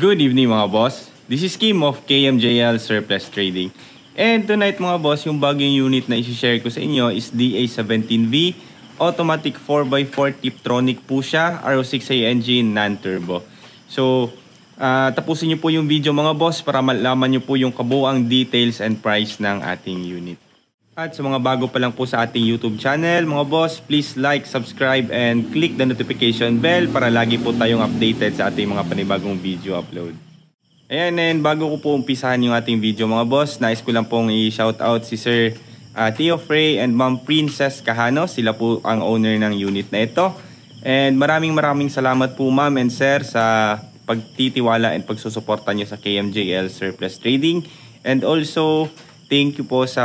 Good evening mga boss. This is Kim of KMJL Surplus Trading. And tonight mga boss, yung bagong unit na isi-share ko sa inyo is DA17V Automatic 4x4 Tiptronic po siya, RO6A engine, non-turbo. So, tapusin nyo po yung video mga boss para malaman nyo po yung kabuuang details and price ng ating unit. At sa mga bago pa lang po sa ating YouTube channel, mga boss, please like, subscribe, and click the notification bell para lagi po tayong updated sa ating mga panibagong video upload. Ayan, and bago ko po umpisahan yung ating video mga boss, nais ko lang pong i-shoutout si Sir Theo Frey and Ma'am Princess Kahano. Sila po ang owner ng unit na ito. And maraming salamat po Ma'am and Sir sa pagtitiwala and pagsusuporta nyo sa KMJL Surplus Trading. And also, thank you po sa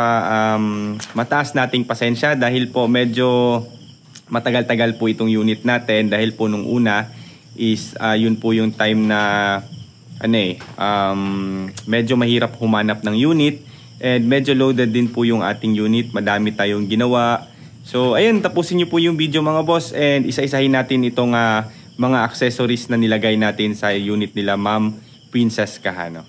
mataas nating pasensya dahil po medyo matagal-tagal po itong unit natin dahil po nung una is yun po yung time na medyo mahirap humanap ng unit and medyo loaded din po yung ating unit, madami tayong ginawa. So ayun, tapusin nyo po yung video mga boss and isa-isahin natin itong mga accessories na nilagay natin sa unit nila Ma'am Princess Kahano.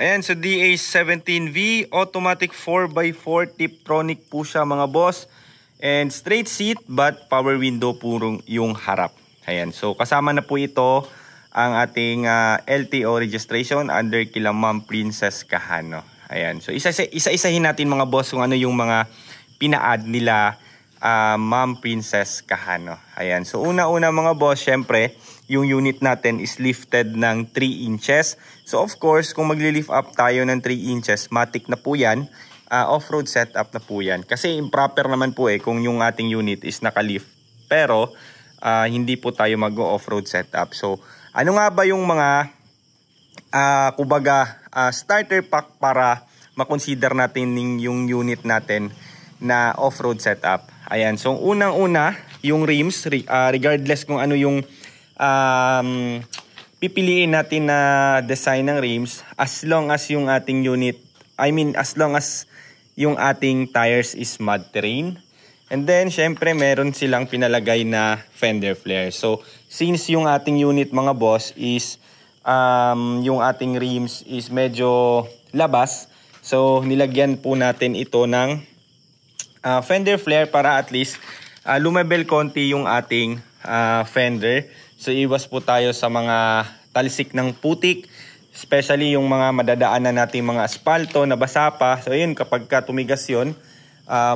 Ayan, so DA17V Automatic 4x4 Tiptronic po siya mga boss. And straight seat but power window puro yung harap. Ayan, so kasama na po ito ang ating LTO registration under kila Ma'am Princess Kahano. Ayan, so isa-isahin natin mga boss kung ano yung mga pina-add nila Ma'am Princess Kahano. Ayan, so una-una mga boss, syempre yung unit natin is lifted ng 3 inches. So of course, kung magli-lift up tayo ng 3 inches, matic na po yan. Off-road setup na po yan. Kasi improper naman po kung yung ating unit is naka-lift. Pero hindi po tayo mag-off-road setup. So ano nga ba yung mga starter pack para makonsider natin yung unit natin na off-road setup? Ayan, so unang-una, yung rims, regardless kung ano yung pipiliin natin na design ng rims, as long as yung ating unit, as long as yung ating tires is mud terrain. And then syempre meron silang pinalagay na fender flare. So since yung ating unit mga boss is yung ating rims is medyo labas, so nilagyan po natin ito ng fender flare para at least lumebel konti yung ating fender. So iwas po tayo sa mga talsik ng putik, especially yung mga madadaanan nating mga asfalto na basa pa. So yun, kapag tumigas yun,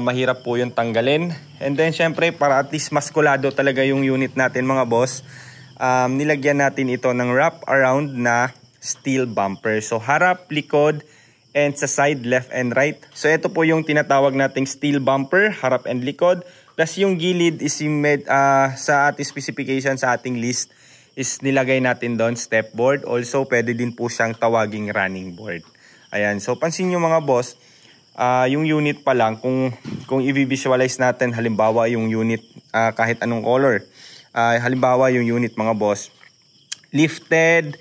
mahirap po yung tanggalin. And then syempre para at least maskulado talaga yung unit natin mga boss, nilagyan natin ito ng wrap around na steel bumper. So harap, likod, and sa side left and right. So ito po yung tinatawag nating steel bumper, harap and likod. Plus yung gilid is sa ating specification sa ating list is nilagay natin doon step board. Also pwede din po siyang tawaging running board. Ayan, so pansin nyo mga boss, yung unit pa lang kung i-visualize natin halimbawa yung unit kahit anong color. Halimbawa yung unit mga boss, lifted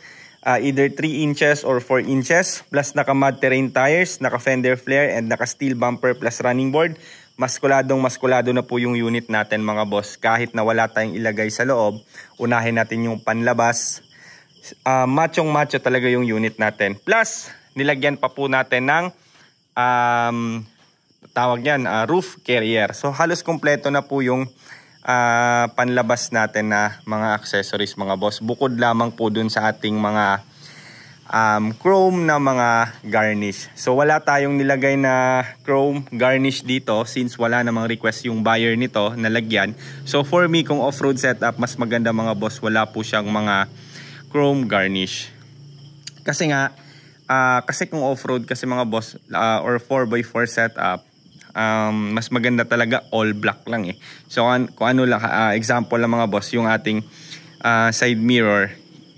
either 3 inches or 4 inches plus naka mud terrain tires, naka fender flare and naka steel bumper plus running board. Maskulado na po yung unit natin mga boss. Kahit na wala tayong ilagay sa loob, unahin natin yung panlabas. Machong macho talaga yung unit natin. Plus, nilagyan pa po natin ng roof carrier. So halos kompleto na po yung panlabas natin na mga accessories mga boss. Bukod lamang po dun sa ating mga chrome na mga garnish. So wala tayong nilagay na chrome garnish dito since wala namang request yung buyer nito na lagyan. So for me, kung off-road setup, mas maganda mga boss, wala po siyang mga chrome garnish. Kasi nga, kasi kung off-road kasi mga boss, or 4x4 setup, mas maganda talaga all black lang So kung ano lang, example lang mga boss, yung ating side mirror,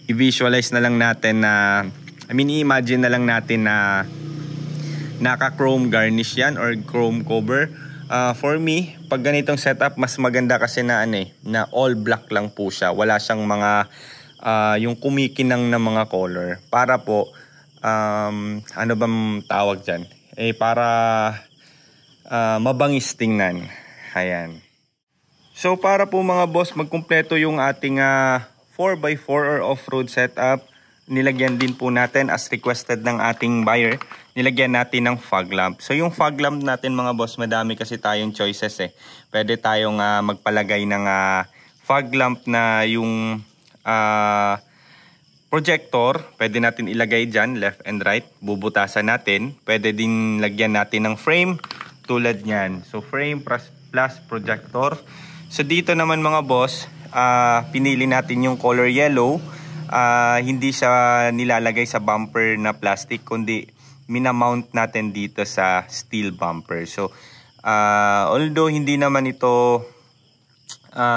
i-visualize na lang natin na, i-imagine na lang natin na naka-chrome garnish yan or chrome cover. For me, pag ganitong setup, mas maganda kasi na na all black lang po siya. Wala siyang mga yung kumikinang na mga color. Para po, ano bang tawag dyan? Para mabangis tingnan. Ayan. So para po mga boss, magkumpleto yung ating 4x4 or off-road setup, nilagyan din po natin as requested ng ating buyer, nilagyan natin ng fog lamp. So yung fog lamp natin mga boss, madami kasi tayong choices eh. Pwede tayong magpalagay ng fog lamp na yung projector, pwede natin ilagay dyan, left and right, bubutasan natin. Pwede din lagyan natin ng frame, tulad nyan. So frame plus projector. So dito naman mga boss, pinili natin yung color yellow. Hindi siya nilalagay sa bumper na plastic, kundi minamount natin dito sa steel bumper. So although hindi naman ito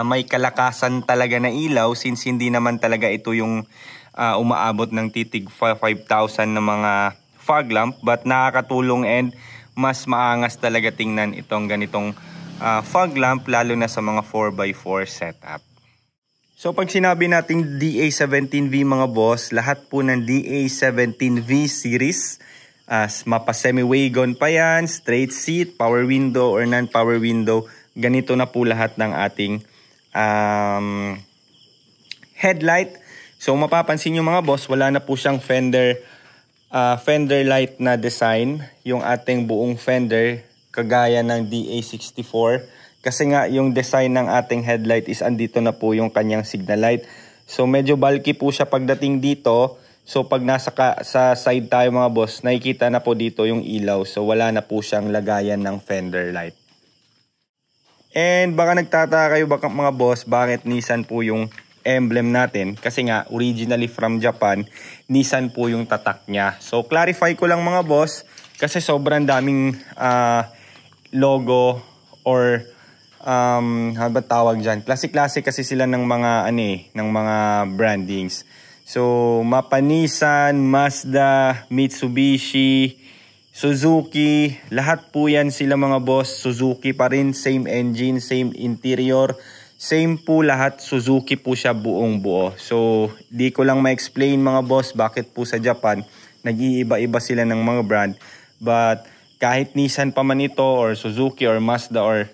may kalakasan talaga na ilaw, since hindi naman talaga ito yung umaabot ng titig 5,000 na mga fog lamp, but nakakatulong and mas maangas talaga tingnan itong ganitong fog lamp, lalo na sa mga 4x4 setup. So pag sinabi nating DA17V mga boss, lahat po ng DA17V series, mapa semi-wagon pa yan, straight seat, power window or non-power window, ganito na po lahat ng ating headlight. So mapapansin nyo mga boss, wala na po siyang fender light na design, yung ating buong fender kagaya ng DA64. Kasi nga yung design ng ating headlight is andito na po yung kanyang signal light. So medyo bulky po siya pagdating dito. So pag sa side tayo mga boss, nakikita na po dito yung ilaw. So wala na po siyang lagayan ng fender light. And baka nagtataka kayo mga boss, bakit Nissan po yung emblem natin? Kasi nga originally from Japan, Nissan po yung tatak niya. So clarify ko lang mga boss, kasi sobrang daming logo or ano ba tawag dyan? Classic kasi sila ng mga ng mga brandings. So mapa Nissan, Mazda, Mitsubishi, Suzuki, lahat po yan sila mga boss. Suzuki pa rin, same engine, same interior, same po lahat. Suzuki po siya buong buo. So di ko lang ma-explain mga boss bakit po sa Japan nag-iiba-iba sila ng mga brand. But kahit Nissan pa man ito or Suzuki or Mazda or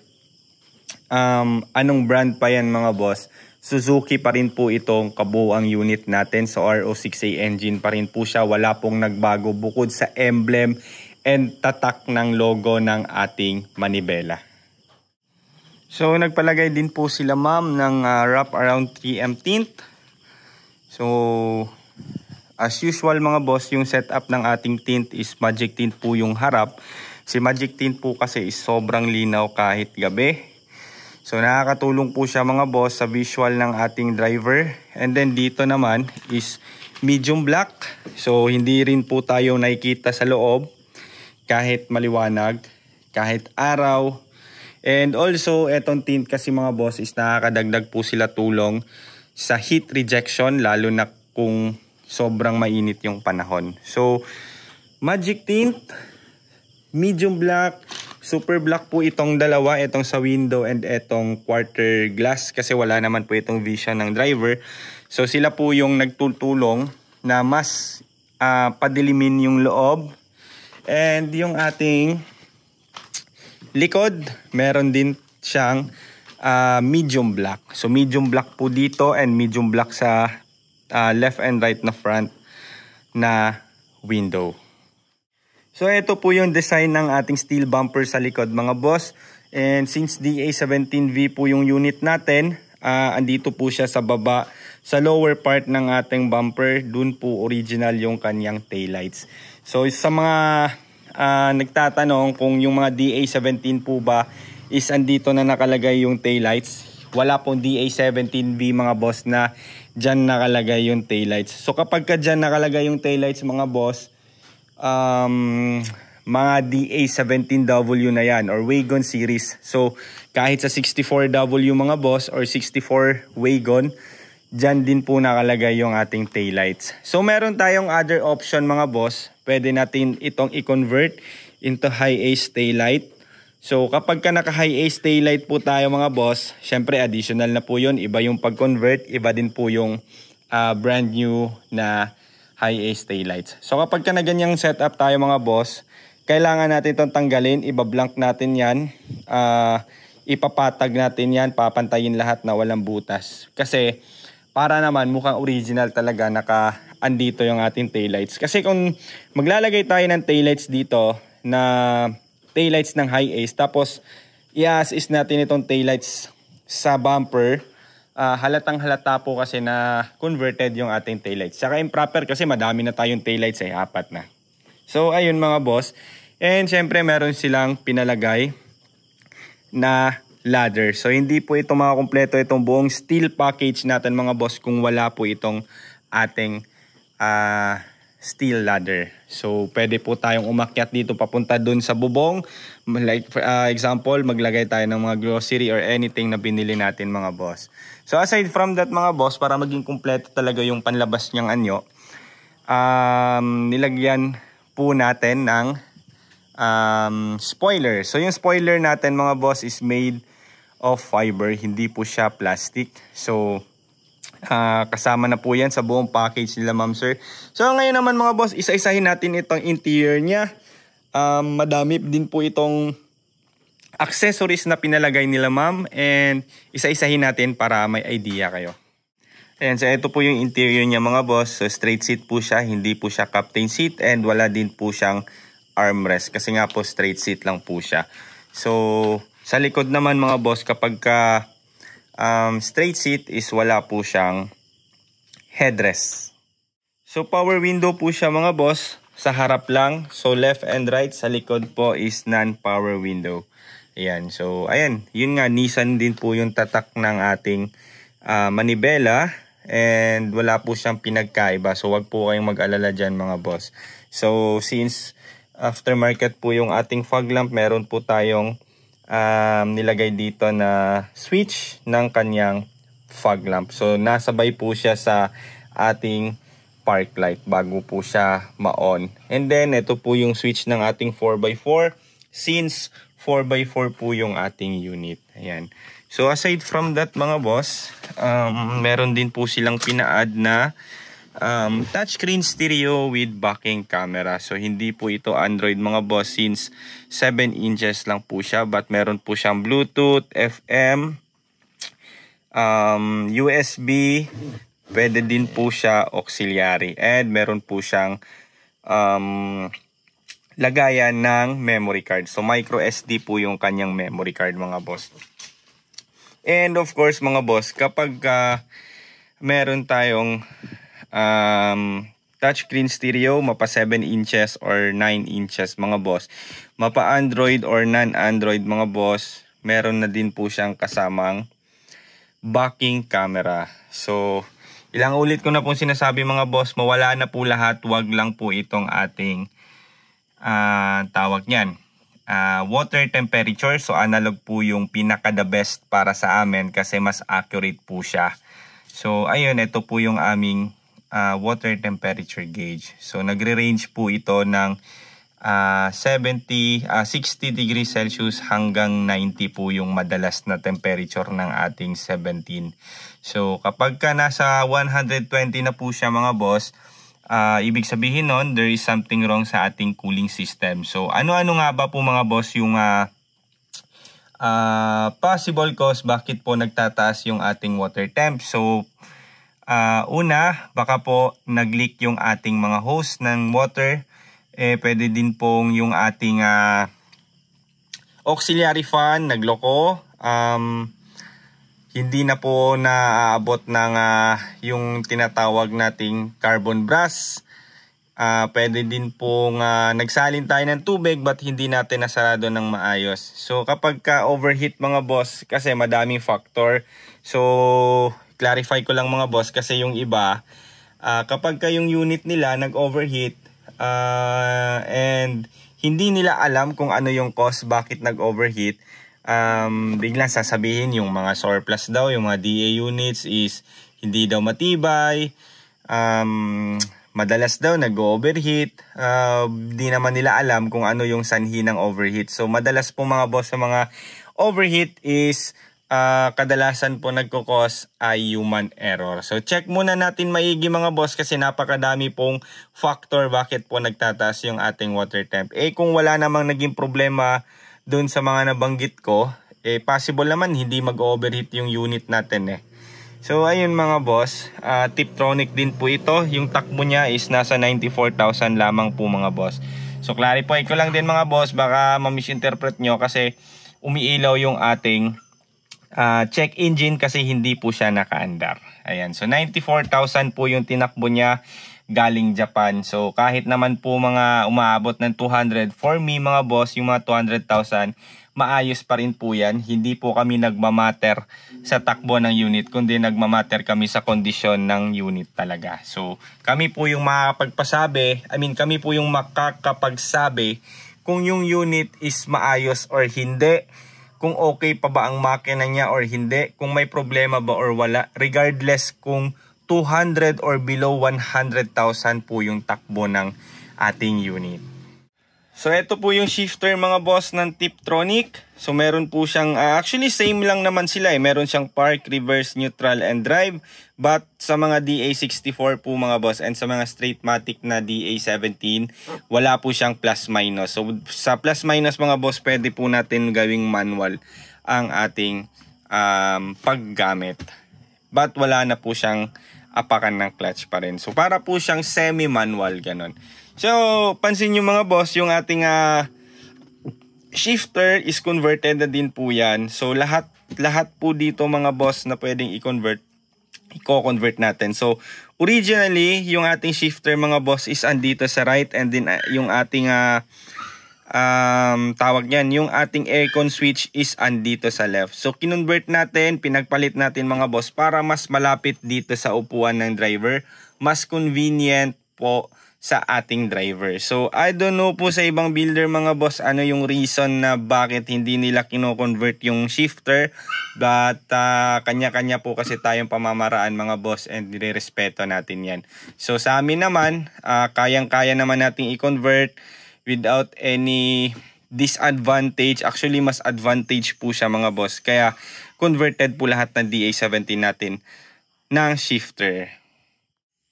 anong brand pa yan mga boss, Suzuki pa rin po itong kabuuang unit natin. So RO6A engine pa rin po siya. Wala pong nagbago bukod sa emblem and tatak ng logo ng ating manibela. So nagpalagay din po sila ma'am ng wrap around 3M tint. So as usual mga boss, yung setup ng ating tint is Magic Tint po yung harap. Si Magic Tint po kasi is sobrang linaw kahit gabi. So nakakatulong po siya mga boss sa visual ng ating driver. And then dito naman is medium black. So hindi rin po tayo nakikita sa loob kahit maliwanag, kahit araw. And also etong tint kasi mga boss is nakakadagdag po sila tulong sa heat rejection, lalo na kung sobrang mainit yung panahon. So Magic Tint, medium black, super black po itong dalawa, itong sa window and itong quarter glass, kasi wala naman po itong vision ng driver. So sila po yung nagtutulong na mas padilimin yung loob. And yung ating likod, meron din siyang medium black. So medium black po dito and medium black sa left and right na front na window. So ito po yung design ng ating steel bumper sa likod mga boss. And since DA17V po yung unit natin, andito po siya sa baba, sa lower part ng ating bumper. Dun po original yung kanyang taillights. So sa mga nagtatanong kung yung mga DA17 po ba is andito na nakalagay yung taillights, wala pong DA17V mga boss na dyan nakalagay yung taillights. So kapag ka dyan nakalagay yung taillights mga boss, mga DA17W na yan or wagon series. So kahit sa 64W mga boss or 64 wagon, dyan din po nakalagay yung ating taillights. So meron tayong other option mga boss. Pwede natin itong i-convert into high ace taillight. So kapag ka naka high ace taillight po tayo mga boss, syempre additional na po yun. Iba yung pag-convert, iba din po yung brand new na high ace taillights. So kapag ka na ganyang setup tayo mga boss, kailangan natin itong tanggalin, ibablank natin yan, ipapatag natin yan, papantayin lahat na walang butas. Kasi para naman mukhang original talaga, andito yung ating taillights. Kasi kung maglalagay tayo ng taillights dito na taillights ng high ace, tapos i-assist natin itong taillights sa bumper, halatang halata po kasi na converted yung ating taillights. Saka improper kasi madami na tayong taillights, 4 na. So ayun mga boss. And syempre meron silang pinalagay na ladder. So hindi po ito makakumpleto itong buong steel package natin mga boss kung wala po itong ating steel ladder. So pwede po tayong umakyat dito papunta dun sa bubong. Like example, maglagay tayo ng mga grocery or anything na binili natin mga boss. So aside from that mga boss, para maging kumpleto talaga yung panlabas niyang anyo, nilagyan po natin ng spoiler. So yung spoiler natin mga boss is made of fiber, hindi po siya plastic. So kasama na po yan sa buong package nila ma'am sir. So ngayon naman mga boss, isa-isahin natin itong interior niya. Madami din po itong accessories na pinalagay nila ma'am, and isa-isahin natin para may idea kayo. Ayan, so ito po yung interior niya mga boss. So straight seat po siya, hindi po siya captain seat, and wala din po siyang armrest kasi nga po straight seat lang po siya. So sa likod naman mga boss, kapag ka straight seat is wala po siyang headrest. So power window po siya mga boss, sa harap lang. So left and right, sa likod po is non-power window. Ayan, so ayan, yun nga, Nissan din po yung tatak ng ating manibela, and wala po siyang pinagkaiba. So wag po kayong mag-alala dyan mga boss. So since aftermarket po yung ating fog lamp, meron po tayong nilagay dito na switch ng kanyang fog lamp. So nasabay po siya sa ating park light bago po siya ma-on. And then ito po yung switch ng ating 4x4, since 4x4 po yung ating unit. Ayan. So aside from that mga boss, meron din po silang pina-add na touchscreen stereo with backing camera. So hindi po ito Android mga boss, since 7 inches lang po siya, but meron po siyang Bluetooth, FM, USB, pwede din po siya auxiliary, and meron po siyang lagayan ng memory card. So micro SD po yung kanyang memory card mga boss. And of course mga boss, kapag meron tayong touchscreen stereo, mapa 7 inches or 9 inches mga boss, mapa Android or non-Android mga boss, meron na din po siyang kasamang backing camera. So ilang ulit ko na pong sinasabi mga boss, mawala na po lahat, wag lang po itong ating tawag niyan, water temperature. So analog po yung pinaka the best para sa amin kasi mas accurate po siya. So ayun, ito po yung aming water temperature gauge. So nagre-range po ito ng 60 degrees Celsius hanggang 90 po yung madalas na temperature ng ating 17. So kapag ka nasa 120 na po siya mga boss, ibig sabihin nun, there is something wrong sa ating cooling system. So ano-ano nga ba po mga boss yung possible cause bakit po nagtataas yung ating water temp? So una, baka po nag-leak yung ating mga hose ng water. Pwede din pong yung ating auxiliary fan nagloko. Hindi na po naaabot ng yung tinatawag nating carbon brass. Pwede din pong nagsalin tayo ng tubig but hindi natin nasarado ng maayos. So kapag ka overheat mga boss, kasi madaming factor. So clarify ko lang mga boss, kasi yung iba, kapag ka yung unit nila nag-overheat, and hindi nila alam kung ano yung cause bakit nag-overheat, biglang sasabihin yung mga surplus daw, yung mga DA units is hindi daw matibay, madalas daw nag-overheat, di naman nila alam kung ano yung sanhi ng overheat. So madalas po mga boss sa mga overheat is kadalasan po nagkukos ay human error. So check muna natin maigi mga boss, kasi napakadami pong factor bakit po nagtataas yung ating water temp. Kung wala namang naging problema doon sa mga nabanggit ko, possible naman hindi mag-overheat yung unit natin . So ayun mga boss, Tiptronic din po ito. Yung takbo niya is nasa 94,000 lamang po mga boss. So clarify ko lang din mga boss, baka ma-misinterpret nyo kasi umiilaw yung ating check engine kasi hindi po siya nakaandar. Ayan, so 94,000 po yung tinakbo niya galing Japan. So kahit naman po mga umaabot ng 200, for me mga boss, yung mga 200,000, maayos pa rin po yan. Hindi po kami nagmamatter sa takbo ng unit, kundi nagmamatter kami sa kondisyon ng unit talaga. So kami po yung makakapagpasabi, kami po yung makakapagsabi kung yung unit is maayos or hindi, kung okay pa ba ang makina niya or hindi, kung may problema ba or wala, regardless kung 200 or below 100,000 po yung takbo ng ating unit. So ito po yung shifter mga boss ng Tiptronic. So meron po siyang, actually same lang naman sila Meron siyang park, reverse, neutral, and drive. But sa mga DA64 po mga boss and sa mga straight-matic na DA17, wala po siyang plus minus. So sa plus minus mga boss, pwede po natin gawing manual ang ating paggamit. But wala na po siyang apakan ng clutch pa rin. So para po siyang semi-manual ganon. So, pansin nyo mga boss, yung ating shifter is converted na din po yan. So, lahat po dito mga boss na pwedeng i-convert, i-convert natin. So, originally, yung ating shifter mga boss is andito sa right, and then yung ating tawag yan, yung ating aircon switch is andito sa left. So, kinonvert natin, pinagpalit natin mga boss para mas malapit dito sa upuan ng driver. Mas convenient po sa ating driver. So, I don't know po sa ibang builder mga boss ano yung reason na bakit hindi nila kino-convert yung shifter. But, kanya-kanya po kasi tayong pamamaraan mga boss, and nirerespeto natin yan. So, sa amin naman, kayang-kaya naman nating i-convert without any disadvantage. Actually, mas advantage po siya mga boss. Kaya, converted po lahat ng DA17 natin ng shifter.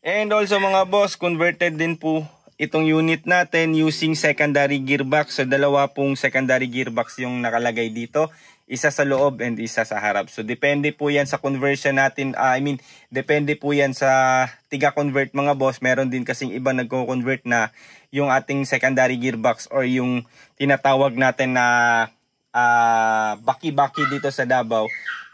And also mga boss, converted din po itong unit natin using secondary gearbox. So dalawa pong secondary gearbox yung nakalagay dito. Isa sa loob and isa sa harap. So depende po yan sa conversion natin. Depende po yan sa tiga-convert mga boss. Meron din kasing iba nagko-convert na yung ating secondary gearbox or yung tinatawag natin na baki-baki dito sa Davao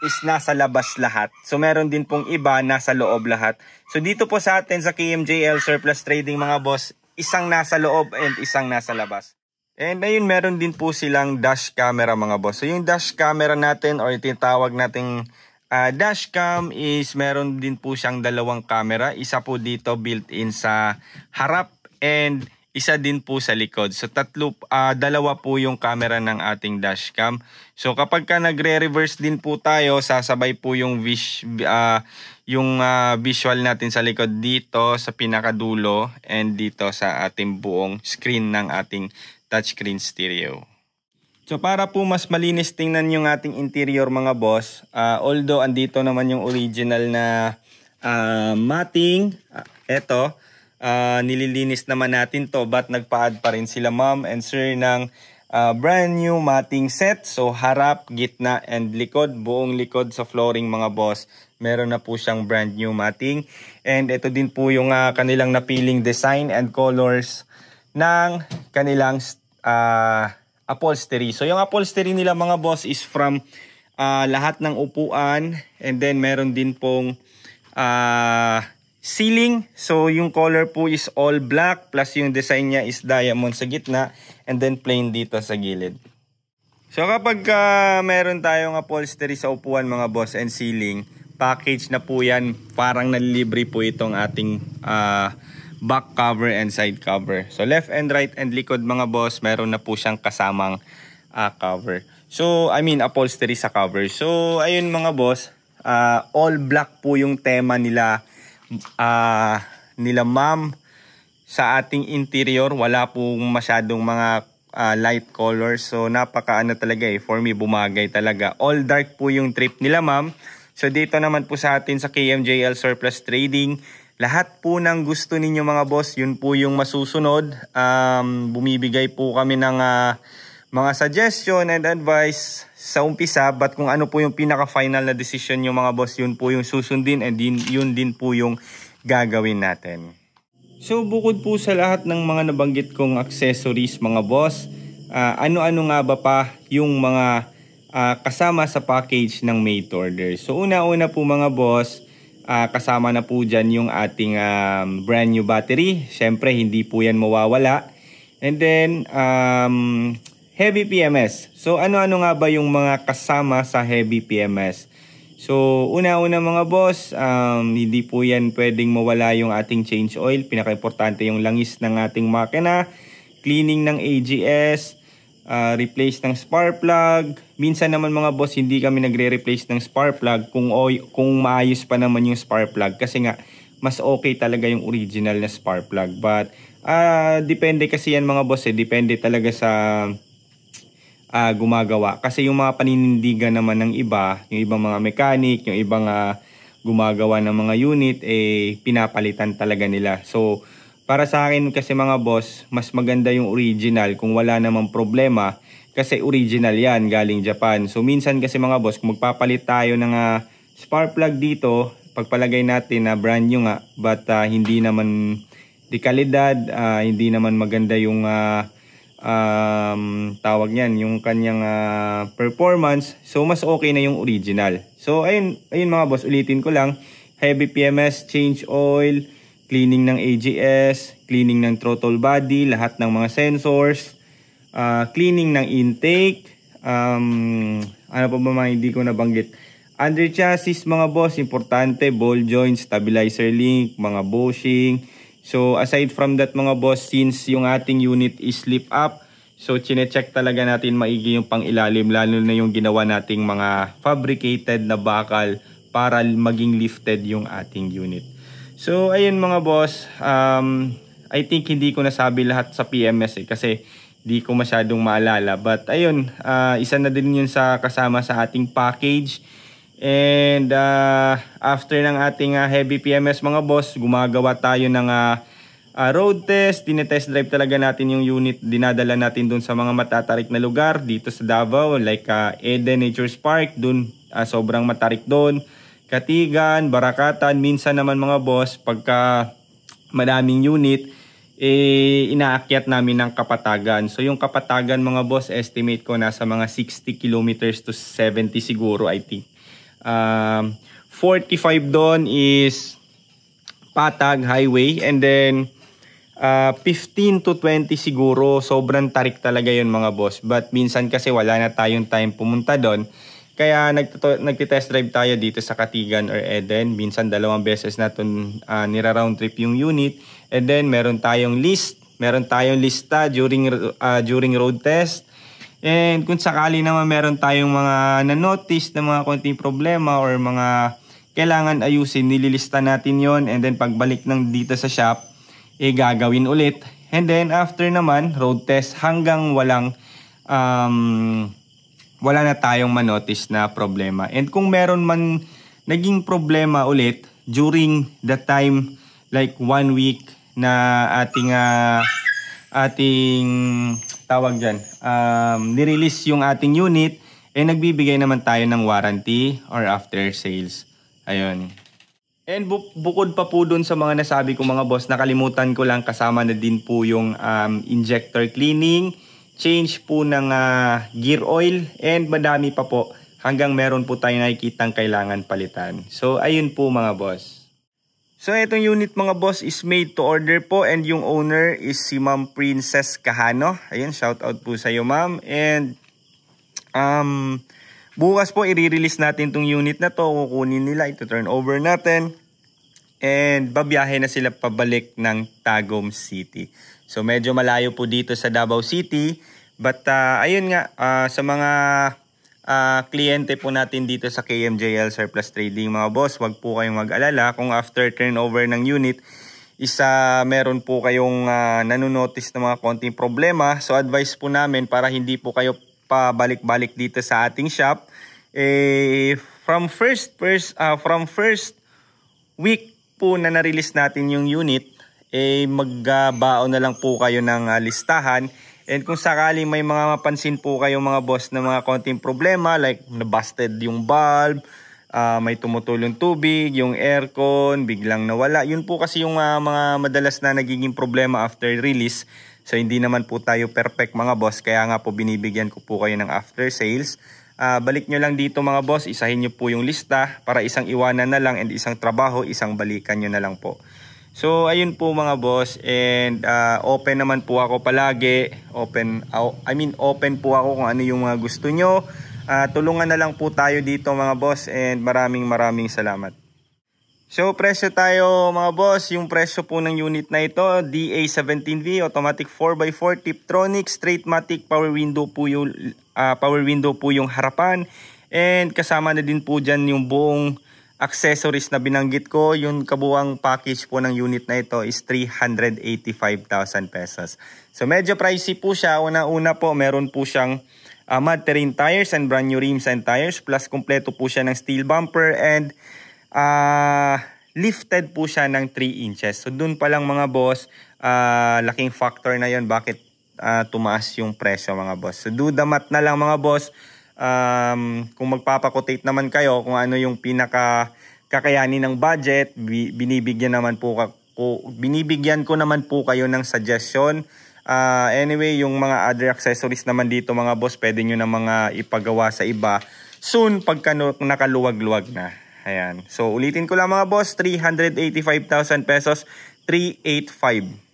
is nasa labas lahat. So meron din pong iba nasa loob lahat. So dito po sa atin sa KMJL Surplus Trading mga boss, isang nasa loob and isang nasa labas. And ayun, meron din po silang dash camera mga boss. So yung dash camera natin or tinatawag nating dashcam is meron din po siyang dalawang camera. Isa po dito built-in sa harap and isa din po sa likod. So dalawa po yung camera ng ating dashcam. So kapag ka nagre-reverse din po tayo, sasabay po yung visual natin sa likod dito sa pinakadulo and dito sa ating buong screen ng ating touchscreen stereo. So para po mas malinis tingnan yung ating interior mga boss, although andito naman yung original na matting, eto, nililinis naman natin to, but nagpa-add pa rin sila ma'am and sir ng brand new matting set. So harap, gitna and likod, buong likod sa flooring mga boss, meron na po siyang brand new matting. And ito din po yung kanilang napiling design and colors ng kanilang upholstery. So yung upholstery nila mga boss is from lahat ng upuan, and then meron din pong ceiling. So yung color po is all black, plus yung design niya is diamond sa gitna and then plain dito sa gilid. So kapag meron tayong upholstery sa upuan mga boss and ceiling, package na po yan. Parang nalilibre po itong ating back cover and side cover. So left and right and likod mga boss, meron na po siyang kasamang cover. So upholstery sa cover. So ayun mga boss, all black po yung tema nila ma'am sa ating interior. Wala pong masyadong mga light colors. So napaka talaga for me bumagay talaga. All dark po yung trip nila ma'am. So dito naman po sa atin sa KMJL Surplus Trading, lahat po ng gusto ninyo mga boss, yun po yung masusunod. Bumibigay po kami ng mga suggestion and advice sa umpisa, but kung ano po yung pinaka-final na decision yung mga boss, yun po yung susundin and yun din po yung gagawin natin. So bukod po sa lahat ng mga nabanggit kong accessories mga boss, ano-ano nga ba pa yung mga kasama sa package ng made to order? So una-una po mga boss, kasama na po dyan yung ating brand new battery. Syempre hindi po yan mawawala. And then heavy PMS. So ano-ano nga ba yung mga kasama sa heavy PMS? So una-una mga boss, hindi po yan pwedeng mawala yung ating change oil. Pinaka-importante yung langis ng ating makina, cleaning ng AGS, replace ng spark plug. Minsan naman mga boss, hindi kami nagre-replace ng spark plug kung maayos pa naman yung spark plug, kasi nga mas okay talaga yung original na spark plug. But depende kasi yan mga boss, depende talaga sa gumagawa. Kasi yung mga paninindigan naman ng iba, yung ibang mga mechanic, yung ibang gumagawa ng mga unit, pinapalitan talaga nila. So para sa akin kasi mga boss, mas maganda yung original kung wala namang problema, kasi original yan, galing Japan. So minsan kasi mga boss, kung magpapalit tayo ng spark plug dito, pagpalagay natin na brand new nga, but hindi naman di kalidad, hindi naman maganda yung tawag niyan, yung kanyang performance. So mas okay na yung original. So ayun mga boss, ulitin ko lang, heavy PMS, change oil, cleaning ng AGS, cleaning ng throttle body, lahat ng mga sensors, cleaning ng intake, ano pa ba mga hindi ko nabanggit. Under chassis mga boss, importante, ball joints, stabilizer link, mga bushing. So aside from that mga boss, since yung ating unit is slip up, so chine-check talaga natin maigi yung pang-ilalim, lalo na yung ginawa nating mga fabricated na bakal para maging lifted yung ating unit. So ayun mga boss, I think hindi ko nasabi lahat sa PMS kasi di ko masyadong maalala. But ayun, isa na din yun sa kasama sa ating package. And after ng ating heavy PMS mga boss, gumagawa tayo ng road test. Tinetest drive talaga natin yung unit. Dinadala natin dun sa mga matatarik na lugar dito sa Davao, like Eden Nature Park, dun sobrang matarik dun. Katigan, Barakatan. Minsan naman mga boss, pagka madaming unit, inaakyat namin ng Kapatagan. So yung Kapatagan mga boss, estimate ko nasa mga 60 kilometers to 70 siguro, I think. 45 doon is Patag Highway, and then 15 to 20 siguro, sobrang tarik talaga yun mga boss. But minsan kasi wala na tayong time pumunta doon, kaya nagtitest drive tayo dito sa Katigan or Eden. Minsan 2 beses na ito nira-round trip yung unit. And then meron tayong lista during road test. And kung sakali naman meron tayong mga na-notice na mga konting problema or mga kailangan ayusin, nililista natin yon. And then pagbalik ng dito sa shop, gagawin ulit. And then after naman, road test hanggang wala na tayong ma-notice na problema. And kung meron man naging problema ulit during the time, like 1 week na ating tawag dyan, nirelease yung ating unit, nagbibigay naman tayo ng warranty or after sales. Ayun. And bukod pa po dun sa mga nasabi ko mga boss, nakalimutan ko lang, kasama na din po yung injector cleaning, change po ng gear oil, and madami pa po, hanggang meron po tayo nakikitang kailangan palitan. So ayun po mga boss. So itong unit mga boss is made to order po, and yung owner is si Ma'am Princess Kahano. Ayun, shout out po sa iyo ma'am. And bukas po i-release natin tong unit na to, kukunin nila, ito turn over natin. And babiyahe na sila pabalik ng Tagum City. So medyo malayo po dito sa Davao City. But ayun nga, sa mga kliyente po natin dito sa KMJL Surplus Trading mga boss, wag po kayong mag-alala kung after turnover ng unit meron po kayong nanonotice na mga konting problema. So advice po namin, para hindi po kayo pabalik-balik dito sa ating shop, from first week po na na-release natin yung unit, magbaon na lang po kayo ng listahan. And kung sakali may mga mapansin po kayo mga boss na mga konting problema like nabusted yung bulb, may tumutulong tubig, yung aircon, biglang nawala. Yun po kasi yung mga madalas na nagiging problema after release. So hindi naman po tayo perfect mga boss, kaya nga po binibigyan ko po kayo ng after sales. Balik nyo lang dito mga boss, isahin nyo po yung lista para isang iwanan na lang and isang trabaho, isang balikan nyo na lang po. So ayun po mga boss, and open naman po ako palagi. Open po ako kung ano yung mga gusto nyo. Tulungan na lang po tayo dito mga boss, and maraming salamat. So presyo tayo mga boss, yung presyo po ng unit na ito, DA17V automatic 4x4 Tiptronic straight matic power window po yung harapan, and kasama na din po dyan yung buong accessories na binanggit ko. Yung kabuang package po ng unit na ito is 385,000 pesos. So medyo pricey po siya. Una-una po meron po siyang mud terrain tires and brand new rims and tires, plus kompleto po siya ng steel bumper, and lifted po siya ng 3 inches. So dun pa lang mga boss, laking factor na yon bakit tumaas yung presyo mga boss. So do the math na lang mga boss. Kung magpapakotate naman kayo kung ano yung pinaka kakayanin ng budget, binibigyan ko naman po kayo ng suggestion. Anyway, yung mga other accessories naman dito mga boss, pwede nyo na mga ipagawa sa iba soon pagka nakaluwag-luwag na. Ayan. So ulitin ko lang mga boss, 385,000 pesos, 385.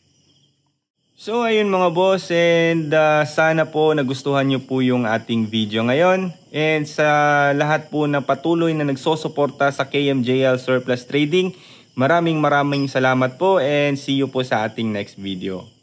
So ayun mga boss, and sana po nagustuhan nyo po yung ating video ngayon. And sa lahat po na patuloy na nagsosuporta sa KMJL Surplus Trading, maraming salamat po, and see you po sa ating next video.